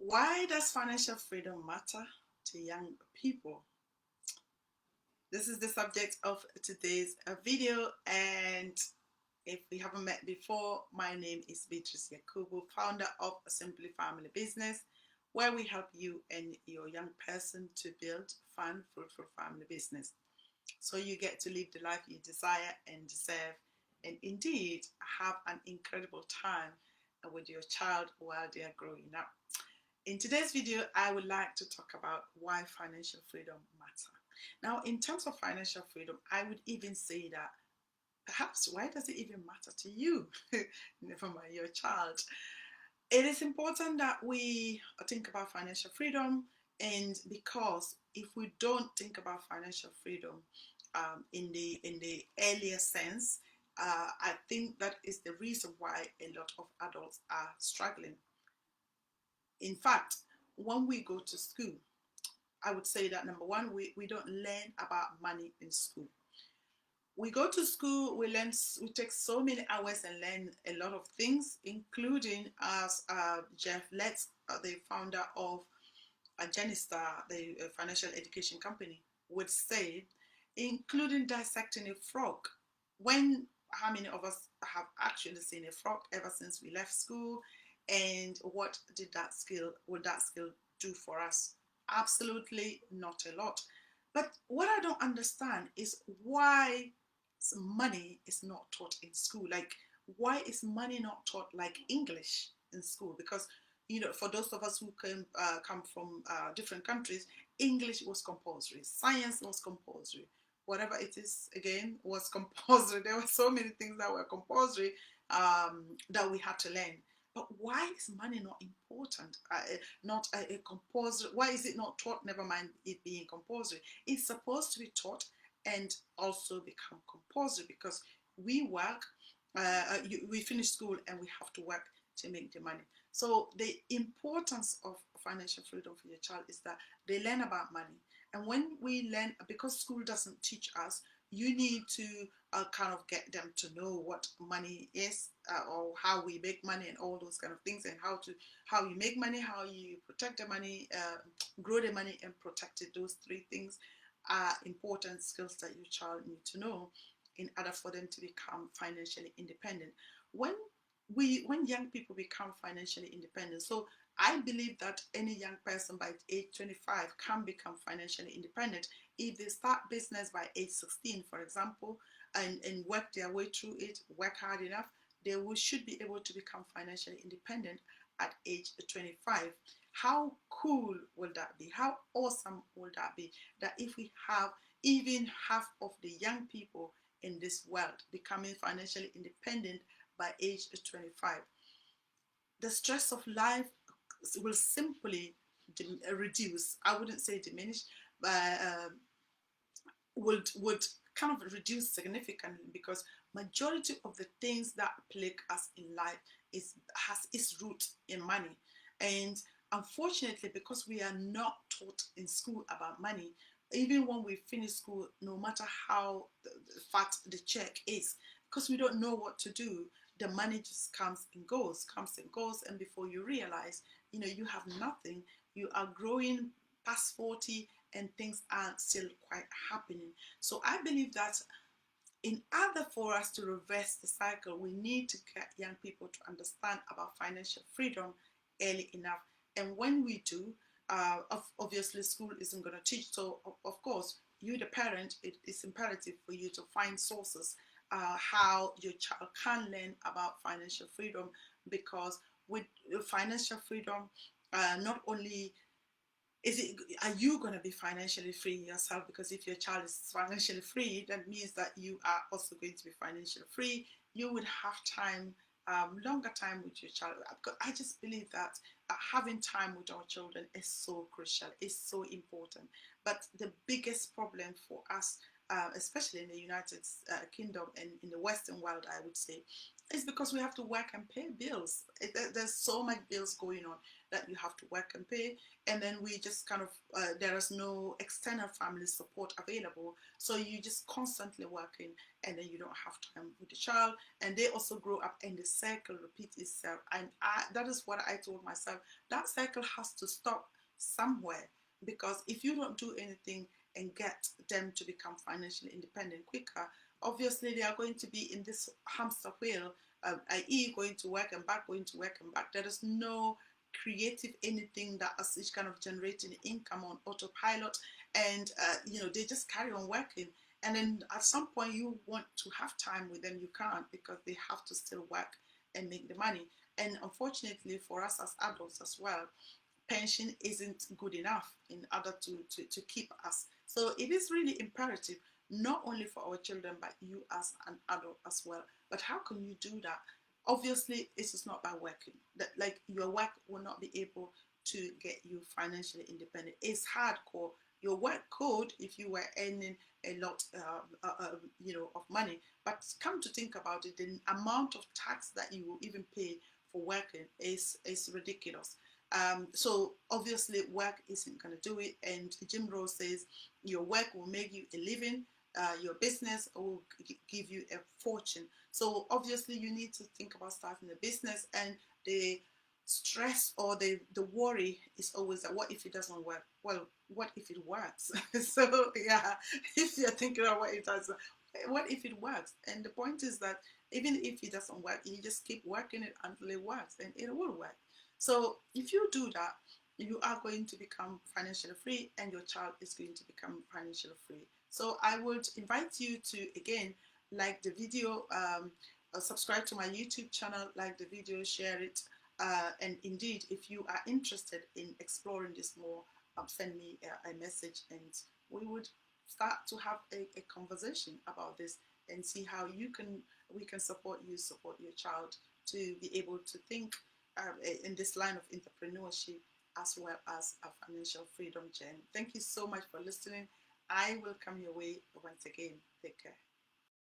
Why does financial freedom matter to young people? This is the subject of today's video, and if we haven't met before, my name is Beatrice Yakubu, founder of a Simply Family Business, where we help you and your young person to build fun, fruitful family business. So you get to live the life you desire and deserve, and indeed have an incredible time with your child while they are growing up. In today's video, I would like to talk about why financial freedom matters. Now, in terms of financial freedom, I would even say that perhaps why does it even matter to you? Never mind your child. It is important that we think about financial freedom, and because if we don't think about financial freedom in the earlier sense, I think that is the reason why a lot of adults are struggling. In fact, when we go to school, I would say that number one, we don't learn about money in school. We go to school, we take so many hours and learn a lot of things, including as Jeff Letts, the founder of Genistar, the financial education company, would say, including dissecting a frog. How many of us have actually seen a frog ever since we left school? And what would that skill do for us? Absolutely not a lot. But what I don't understand is why money is not taught in school. Like, why is money not taught like English in school? Because for those of us who come from different countries, English was compulsory, science was compulsory, whatever it is again was compulsory. There were so many things that were compulsory that we had to learn. But why is money not important? Not a compulsory. Why is it not taught? Never mind it being compulsory. It's supposed to be taught and also become compulsory because we work. We finish school and we have to work to make the money. So the importance of financial freedom for your child is that they learn about money. And when we learn, because school doesn't teach us, you need to kind of get them to know what money is, or how we make money and all those kind of things, and how you make money, how you protect the money, grow the money and protect it. Those three things are important skills that your child need to know in order for them to become financially independent. When when young people become financially independent, so I believe that any young person by age 25 can become financially independent if they start business by age 16, for example, and work their way through it, work hard enough, should be able to become financially independent at age 25. How cool will that be? How awesome will that be? That if we have even half of the young people in this world becoming financially independent by age 25, the stress of life will simply reduce. I wouldn't say diminish, but would kind of reduce significantly, because majority of the things that plague us in life has its root in money. And unfortunately, because we are not taught in school about money, even when we finish school, no matter how fat the check is, because we don't know what to do, the money just comes and goes, and before you realize, you have nothing. You are growing past 40 and things aren't still quite happening. So I believe that in order for us to reverse the cycle, we need to get young people to understand about financial freedom early enough. And when we do, obviously school isn't going to teach. So of course, you the parent, it is imperative for you to find sources how your child can learn about financial freedom, because with financial freedom, not only are you going to be financially free yourself, because if your child is financially free, that means that you are also going to be financially free. You would have time, longer time with your child. I just believe that having time with our children is so crucial, is so important. But the biggest problem for us, especially in the United Kingdom and in the Western world, I would say, It's because we have to work and pay bills. There's so much bills going on that you have to work and pay, and then we just kind of there is no external family support available, so you just constantly working, and then you don't have time with the child, and they also grow up, and the cycle repeats itself. And that is what I told myself. That cycle has to stop somewhere, because if you don't do anything and get them to become financially independent quicker, obviously they are going to be in this hamster wheel, i.e. going to work and back, going to work and back. There is no creative anything that is kind of generating income on autopilot, and they just carry on working, and then at some point you want to have time with them, you can't, because they have to still work and make the money. And unfortunately for us as adults as well, pension isn't good enough in order to keep us. So it is really imperative, not only for our children, but you as an adult as well. But how can you do that? Obviously, it is not by working. That, like, your work will not be able to get you financially independent. It's hardcore. Your work could, if you were earning a lot, of money. But come to think about it, the amount of tax that you will even pay for working is ridiculous. So obviously work isn't going to do it, and Jim Rohn says your work will make you a living, your business will give you a fortune. So obviously you need to think about starting a business, and the stress or the worry is always that, what if it doesn't work? Well, what if it works? So yeah, if you're thinking about what it does, what if it works? And the point is that even if it doesn't work, you just keep working it until it works, and it will work. So if you do that, you are going to become financially free, and your child is going to become financially free. So I would invite you to, again, like the video, subscribe to my YouTube channel, like the video, share it. And indeed, if you are interested in exploring this more, send me a message, and we would start to have a conversation about this, and see how we can support you, support your child to be able to think in this line of entrepreneurship, as well as a financial freedom journey. Thank you so much for listening. I will come your way once again. Take care.